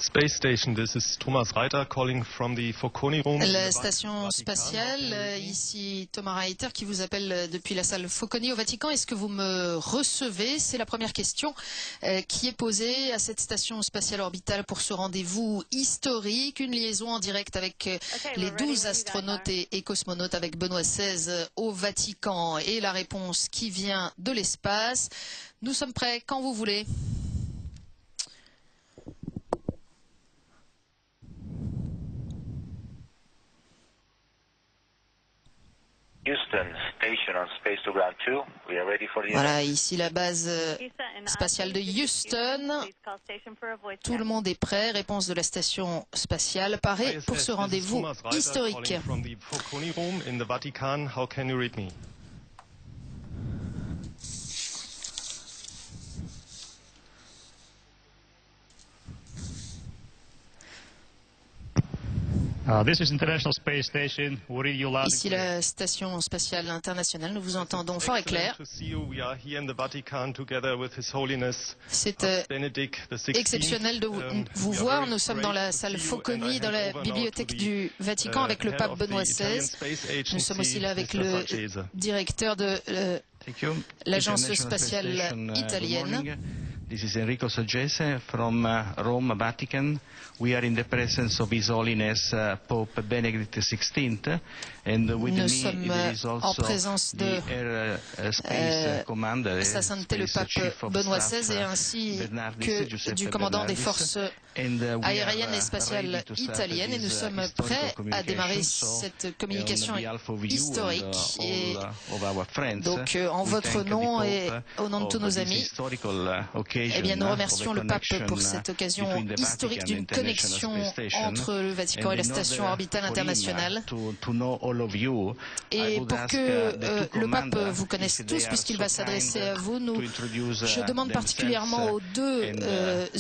Space Station, this is Thomas Reiter calling from the Focconi Room. La station spatiale, ici Thomas Reiter qui vous appelle depuis la salle Focconi au Vatican. Est-ce que vous me recevez? C'est la première question qui est posée à cette station spatiale orbitale pour ce rendez-vous historique. Une liaison en direct avec les 12 astronautes et cosmonautes avec Benoît XVI au Vatican. Et la réponse qui vient de l'espace. Nous sommes prêts quand vous voulez. Houston, station on Space to Ground 2. We are ready for the Voilà, ici la base spatiale de Houston. Tout le monde est prêt. Réponse de la station spatiale. Paré pour ce rendez-vous historique. Ici la station spatiale internationale, nous vous entendons fort et clair. C'est exceptionnel de vous voir. Nous sommes dans la salle Focconi, dans la bibliothèque du Vatican avec le pape Benoît XVI. Nous sommes aussi là avec le directeur de l'agence spatiale italienne. This is Enrico Saggese from Rome, Vatican. We are in the presence of His Holiness Pope Benedict XVI, and with me there is also the Air Space Commander, Sa Sainteté le pape Benoît XVI et ainsi que du commandant des forces aériennes et spatiales italiennes. Et nous sommes prêts à démarrer cette communication historique. Et donc, en votre nom et au nom de tous nos amis, eh bien, nous remercions le pape pour cette occasion historique d'une connexion entre le Vatican et la station orbitale internationale. Et pour que le pape vous connaisse tous, puisqu'il va s'adresser à vous, je demande particulièrement aux deux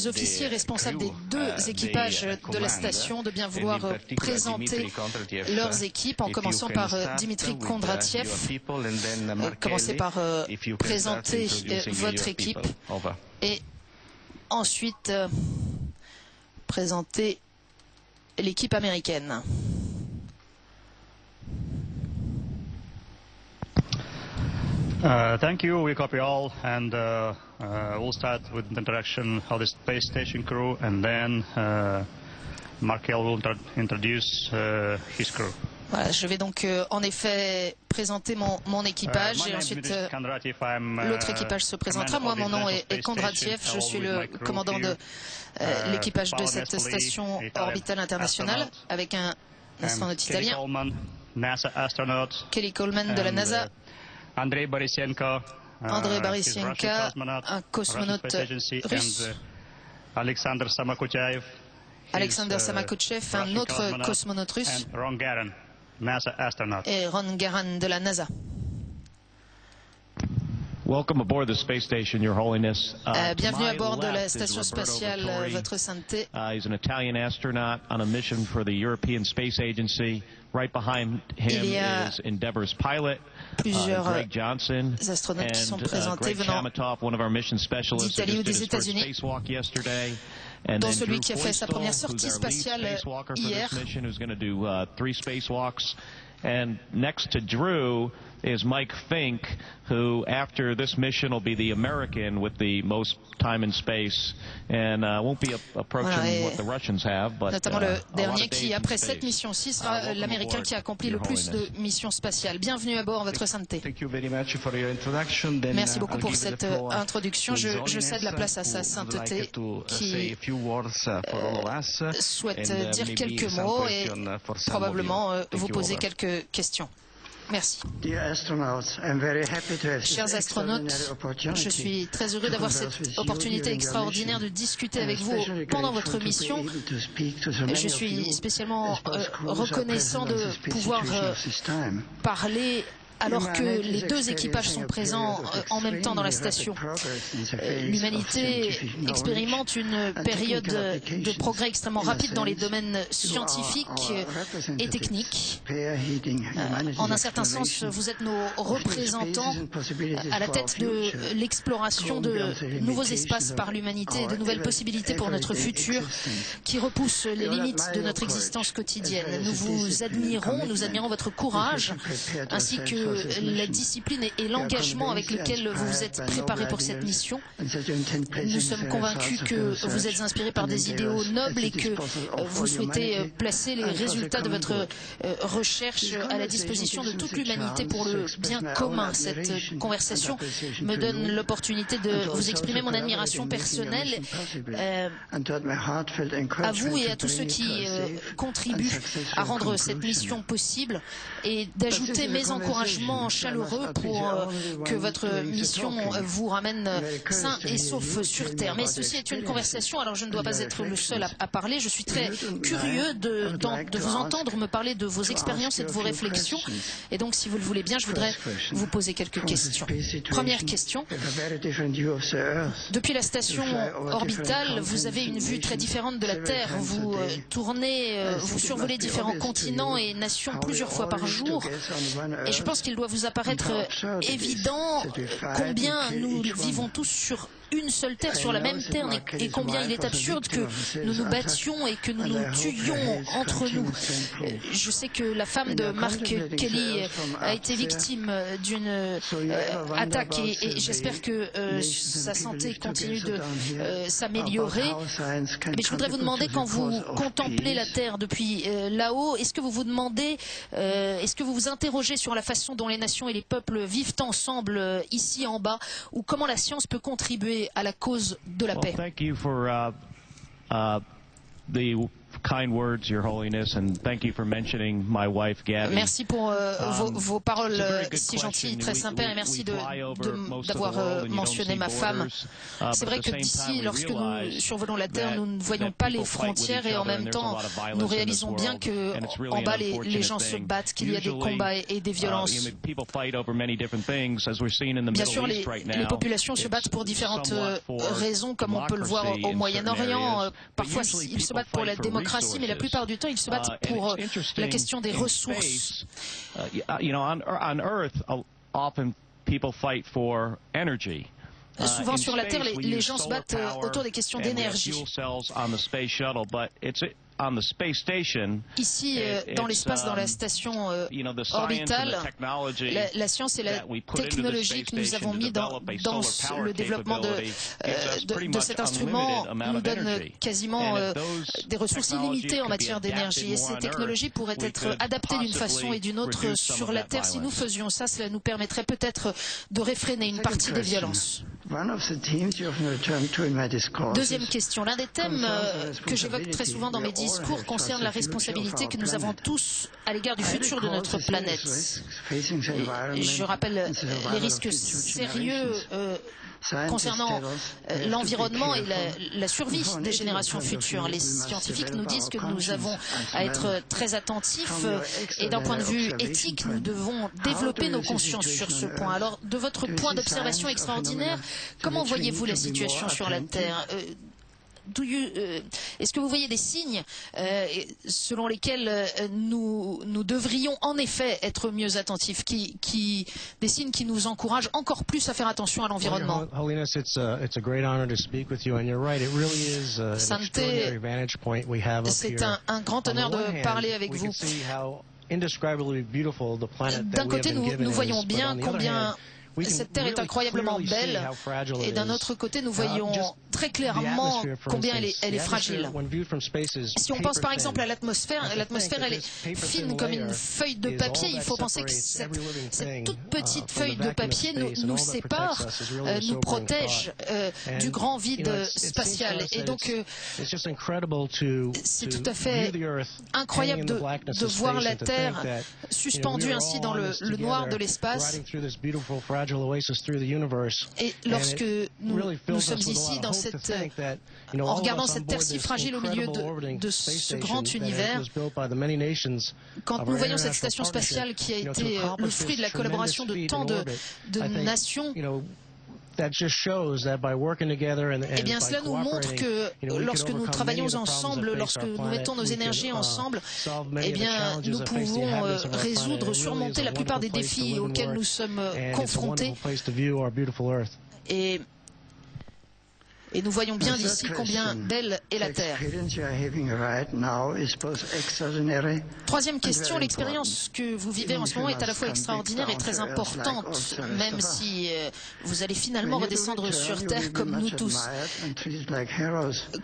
officiers responsables des deux équipages de la station de bien vouloir présenter leurs équipes, en commençant par Dimitri Kondratiev. Commencez par présenter votre équipe et ensuite présenter l'équipe américaine. Thank you. We copy all, and we'll start with the introduction of the space station crew, and then Markel will introduce his crew. Voilà, je vais donc en effet présenter mon équipage et ensuite l'autre équipage se présentera. Moi, mon nom est Kondratiev, je suis le commandant de l'équipage de cette station orbitale internationale avec un astronaute italien, Kelly Coleman de la NASA, Andrei Borysenko, un cosmonaute russe, Alexander Samakoutchev, un autre cosmonaute russe, et Ron Garan de la NASA. Welcome aboard the space station, Your Holiness. Bienvenue à bord de la station spatiale, Votre Sainteté. He's an Italian astronaut on a mission for the European Space Agency. Right behind him is Endeavour's pilot, Greg Johnson, astronautes qui sont présentés Greg venant Chamatov, one of our mission specialists, who d'Italie ou just did des his first États-Unis, spacewalk yesterday. And dont then celui Drew qui a fait sa première Feustel, sortie who's our lead spatiale spacewalker for hier. this mission, who's going to do 3 spacewalks. And next to Drew is Mike Fink, who after this mission will be the American with the most time in space, and won't be approaching what the Russians have, but notamment le dernier qui, après cette mission-ci, sera l'Américain qui a accompli le plus de missions spatiales. Bienvenue à bord, Votre Sainteté. Merci beaucoup pour cette introduction. Je cède la place à Sa Sainteté qui souhaite dire quelques mots et probablement vous poser quelques questions. Merci. Chers astronautes, je suis très heureux d'avoir cette opportunité extraordinaire de discuter avec vous pendant votre mission. Je suis spécialement reconnaissant de pouvoir parler alors que les deux équipages sont présents en même temps dans la station. L'humanité expérimente une période de progrès extrêmement rapide dans les domaines scientifiques et techniques. En un certain sens, vous êtes nos représentants à la tête de l'exploration de nouveaux espaces par l'humanité, de nouvelles possibilités pour notre futur qui repoussent les limites de notre existence quotidienne. Nous vous admirons, nous admirons votre courage ainsi que la discipline et l'engagement avec lequel vous vous êtes préparé pour cette mission. Nous sommes convaincus que vous êtes inspiré par des idéaux nobles et que vous souhaitez placer les résultats de votre recherche à la disposition de toute l'humanité pour le bien commun. Cette conversation me donne l'opportunité de vous exprimer mon admiration personnelle à vous et à tous ceux qui contribuent à rendre cette mission possible et d'ajouter mes encouragements chaleureux pour que votre mission vous ramène sain et sauf sur Terre. Mais ceci est une conversation, alors je ne dois pas être le seul à parler. Je suis très curieux de vous entendre me parler de vos expériences et de vos réflexions. Et donc, si vous le voulez bien, je voudrais vous poser quelques questions. Première question. Depuis la station orbitale, vous avez une vue très différente de la Terre. Vous tournez, vous survolez différents continents et nations plusieurs fois par jour. Et je pense qu'il doit vous apparaître évident combien nous vivons tous sur une seule terre, sur la même terre, et combien il est absurde que nous nous battions et que nous nous tuions entre nous. Je sais que la femme de Mark Kelly a été victime d'une attaque et j'espère que sa santé continue de s'améliorer. Mais je voudrais vous demander, quand vous contemplez la Terre depuis là-haut, est-ce que vous vous demandez, est-ce que vous vous interrogez sur la façon dont les nations et les peuples vivent ensemble ici en bas, ou comment la science peut contribuer à la cause de la paix? Thank you for the kind words, Your Holiness, and thank you for mentioning my wife, Gabby. Merci pour vos paroles si gentilles, très sympas, et merci d'avoir mentionné ma femme. C'est vrai que d'ici, lorsque nous survolons la Terre, nous ne voyons pas les frontières et en même temps, nous réalisons bien que en bas, les gens se battent, qu'il y a des combats et des violences. Bien sûr, les populations se battent pour différentes raisons, comme on peut le voir au Moyen-Orient. Parfois, ils se battent pour la démocratie, mais la plupart du temps, ils se battent pour la question des ressources. Souvent sur la Terre, les gens se battent autour des questions d'énergie. Ici, dans l'espace, dans la station orbitale, la science et la technologie que nous avons mis dans le développement de cet instrument nous donnent quasiment des ressources illimitées en matière d'énergie. Et ces technologies pourraient être adaptées d'une façon et d'une autre sur la Terre. Si nous faisions ça, cela nous permettrait peut-être de réfréner une partie des violences. Deuxième question. L'un des thèmes que j'évoque très souvent dans mes discours concerne la responsabilité que nous avons tous à l'égard du futur de notre planète. Je rappelle les risques sérieux concernant l'environnement et la survie des générations futures. Les scientifiques nous disent que nous avons à être très attentifs et d'un point de vue éthique, nous devons développer nos consciences sur ce point. Alors, de votre point d'observation extraordinaire, comment voyez-vous la situation sur la Terre ? Est-ce que vous voyez des signes selon lesquels nous devrions en effet être mieux attentifs, des signes qui nous encouragent encore plus à faire attention à l'environnement? Sainteté, c'est un grand honneur de parler avec vous. D'un côté, nous voyons bien combien cette terre est incroyablement belle, et d'un autre côté, nous voyons très clairement combien elle est fragile. Si on pense par exemple à l'atmosphère, elle est fine comme une feuille de papier. Il faut penser que cette toute petite feuille de papier nous sépare, nous protège du grand vide spatial. Et donc, c'est tout à fait incroyable de voir la Terre suspendue ainsi dans le noir de l'espace, Et lorsque nous sommes ici, en regardant cette Terre si fragile au milieu de ce grand univers, quand nous voyons cette station spatiale qui a été le fruit de la collaboration de tant de nations, eh bien, cela nous montre que lorsque nous travaillons ensemble, lorsque nous mettons nos énergies ensemble, eh bien, nous pouvons résoudre, surmonter la plupart des défis auxquels nous sommes confrontés. Et nous voyons bien d'ici combien belle est la Terre. Troisième question, l'expérience que vous vivez en ce moment est à la fois extraordinaire et très importante, même si vous allez finalement redescendre sur Terre comme nous tous.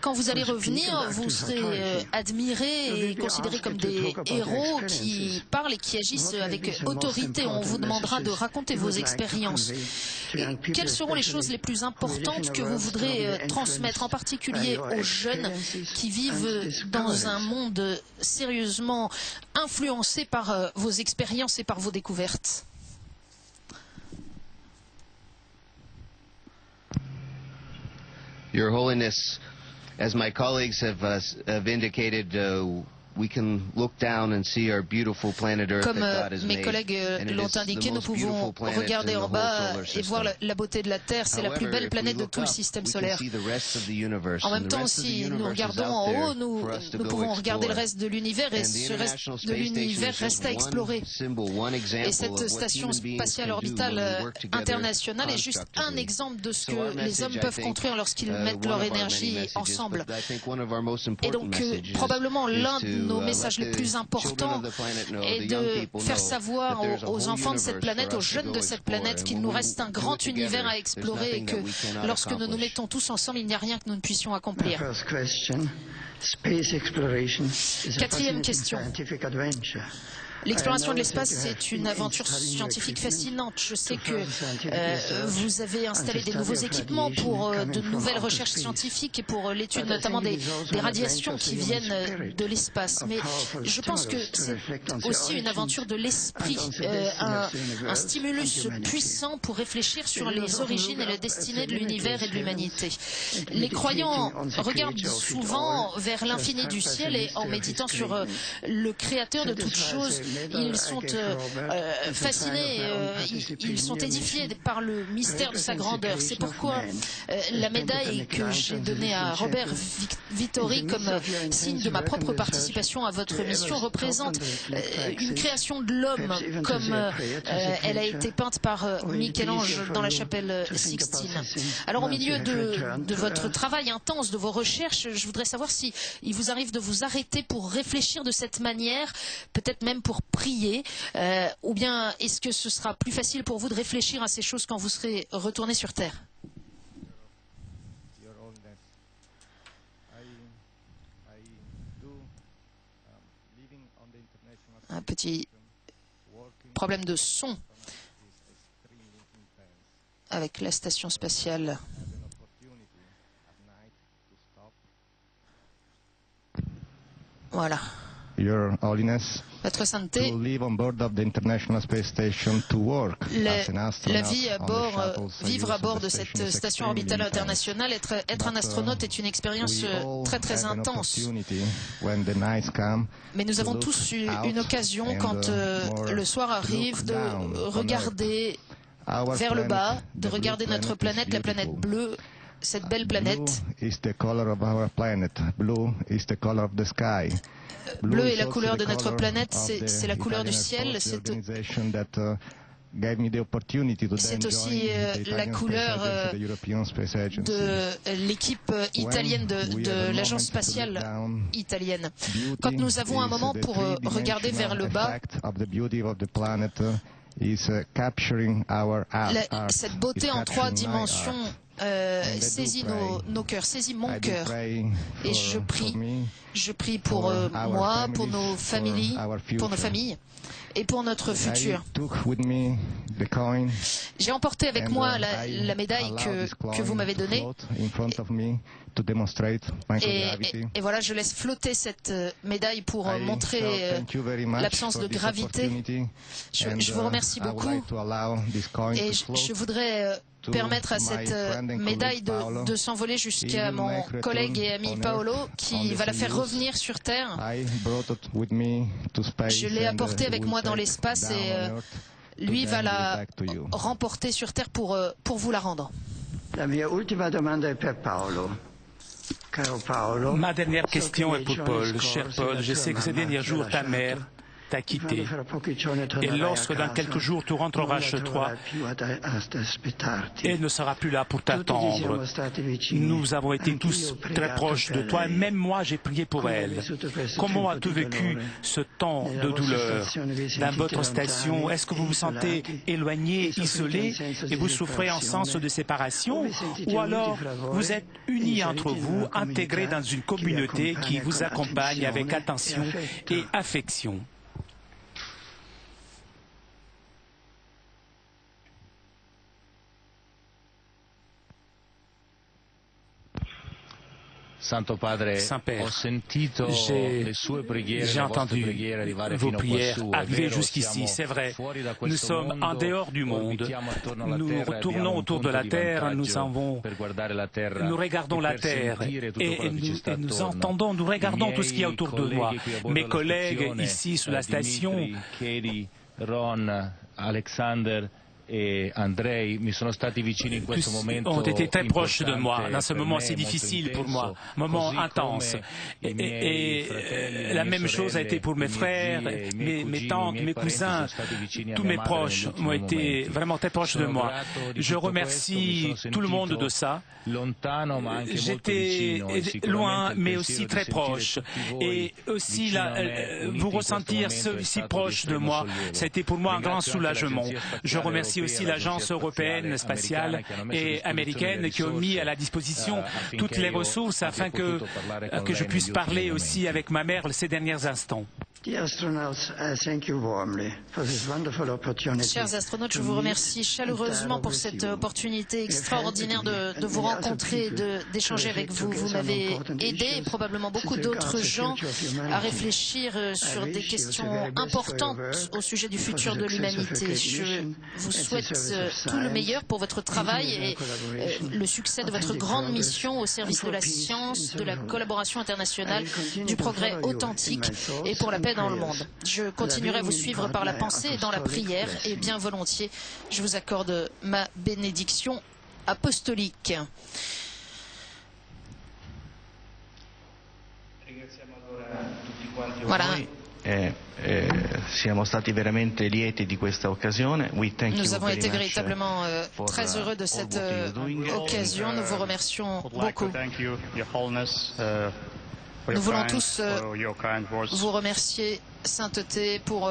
Quand vous allez revenir, vous serez admirés et considérés comme des héros qui parlent et qui agissent avec autorité. On vous demandera de raconter vos expériences. Quelles seront les choses les plus importantes que vous voudrez transmettre, en particulier aux jeunes qui vivent dans un monde sérieusement influencé par vos expériences et par vos découvertes? Your Holiness, as my colleagues have indicated, we can look down and see our beautiful planet Earth that God has made. Comme mes collègues l'ont indiqué, nous pouvons regarder en bas et voir la beauté de la Terre. C'est la plus belle planète de tout le système solaire. En même temps, si nous regardons en haut, nous pouvons regarder le reste de l'univers et ce reste de l'univers reste à explorer. Et cette station spatiale orbitale internationale est juste un exemple de ce que les hommes peuvent construire lorsqu'ils mettent leur énergie ensemble. Et donc, probablement l'un de nos messages les plus importants est de faire savoir aux enfants de cette planète, aux jeunes de cette planète, qu'il nous reste un grand univers à explorer et que lorsque nous nous mettons tous ensemble, il n'y a rien que nous ne puissions accomplir. Quatrième question. L'exploration de l'espace, c'est une aventure scientifique fascinante. Je sais que vous avez installé des nouveaux équipements pour de nouvelles recherches scientifiques et pour l'étude notamment des radiations qui viennent de l'espace. Mais je pense que c'est aussi une aventure de l'esprit, un stimulus puissant pour réfléchir sur les origines et la destinée de l'univers et de l'humanité. Les croyants regardent souvent vers l'infini du ciel et en méditant sur le créateur de toutes choses, ils sont fascinés, ils sont édifiés par le mystère de sa grandeur. C'est pourquoi la médaille que j'ai donnée à Robert Vittori comme signe de ma propre participation à votre mission représente une création de l'homme comme elle a été peinte par Michel-Ange dans la chapelle Sixtine. Alors au milieu de votre travail intense, de vos recherches, je voudrais savoir si il vous arrive de vous arrêter pour réfléchir de cette manière, peut-être même pour prier, ou bien est-ce que ce sera plus facile pour vous de réfléchir à ces choses quand vous serez retourné sur Terre? Un petit problème de son avec la station spatiale. Voilà. Your Holiness, Votre Sainteté, la vie à bord, vivre à bord de cette station orbitale internationale, être un astronaute est une expérience très très intense. Mais nous avons tous eu une occasion, quand le soir arrive, de regarder vers le bas, de regarder notre planète, la planète bleue, cette belle planète. Bleu est la couleur de notre planète, c'est la couleur du ciel, c'est aussi la couleur de l'équipe italienne de l'agence spatiale italienne. Quand nous avons un moment pour regarder vers le bas, cette beauté en 3 dimensions saisit nos cœurs, saisit mon cœur. Et je prie pour moi, pour nos familles, et pour notre futur. J'ai emporté avec moi la médaille que vous m'avez donnée. Et voilà, je laisse flotter cette médaille pour montrer l'absence de gravité. Je vous remercie beaucoup. Et je voudrais permettre à cette médaille de s'envoler jusqu'à mon collègue et ami Paolo, qui va la faire revenir sur Terre. Je l'ai apportée avec moi dans l'espace et lui va la remporter sur Terre pour vous la rendre. Ma dernière question est pour Paul. Cher Paul, je sais que ces derniers jours, ta mère t'a quitté. Et lorsque dans quelques jours tu rentreras chez toi, elle ne sera plus là pour t'attendre. Nous avons été tous très proches de toi, et même moi j'ai prié pour elle. Comment as-tu vécu ce temps de douleur dans votre station? Est-ce que vous vous sentez éloigné, isolé, et vous souffrez en sens de séparation? Ou alors vous êtes unis entre vous, intégrés dans une communauté qui vous accompagne avec attention et affection? Saint-Père, j'ai entendu vos prières arriver jusqu'ici, c'est vrai. Nous sommes en dehors du monde. Nous retournons autour de la terre, nous regardons la terre et nous entendons, nous regardons tout ce qu'il y a autour de moi. Mes collègues ici sur la station, Ron, Alexander et Andrei ont été très proches de moi dans ce moment si difficile pour moi, moment intense. Et la même chose a été pour mes frères, mes tantes, mes cousins, tous mes proches ont été vraiment très proches de moi. Je remercie tout le monde de ça. J'étais loin, mais aussi très proche. Et aussi, vous ressentir si proche de moi, ça a été pour moi un grand soulagement. Je remercie aussi l'Agence européenne spatiale et américaine qui ont mis à la disposition toutes les ressources afin que je puisse parler aussi avec ma mère ces derniers instants. Chers astronautes, je vous remercie chaleureusement pour cette opportunité extraordinaire de vous rencontrer, d'échanger avec vous. Vous m'avez aidé, et probablement beaucoup d'autres gens, à réfléchir sur des questions importantes au sujet du futur de l'humanité. Je vous souhaite tout le meilleur pour votre travail et le succès de votre grande mission au service de la science, de la collaboration internationale, du progrès authentique et pour la paix dans le monde. Je continuerai à vous suivre par la pensée et dans la prière, et bien volontiers, je vous accorde ma bénédiction apostolique. Voilà. Nous avons été véritablement très heureux de cette occasion. Nous vous remercions beaucoup. Nous voulons tous vous remercier, Sainteté, pour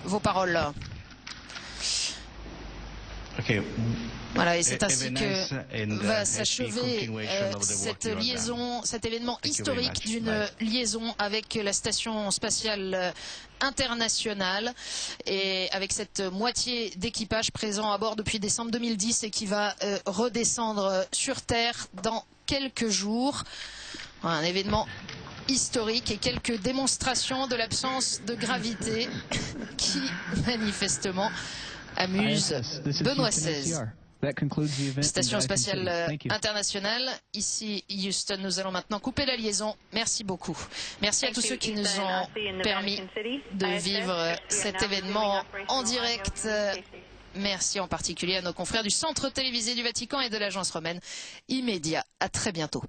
vos paroles. Voilà, et c'est ainsi que va s'achever cette liaison, cet événement historique d'une liaison avec la station spatiale internationale et avec cette moitié d'équipage présent à bord depuis décembre 2010 et qui va redescendre sur Terre dans quelques jours. Un événement historique et quelques démonstrations de l'absence de gravité qui manifestement amuse Benoît XVI. Station spatiale internationale, ici Houston. Nous allons maintenant couper la liaison. Merci beaucoup. Merci à tous ceux qui nous ont permis de vivre cet événement en direct. Merci en particulier à nos confrères du Centre télévisé du Vatican et de l'Agence romaine Immédia. À très bientôt.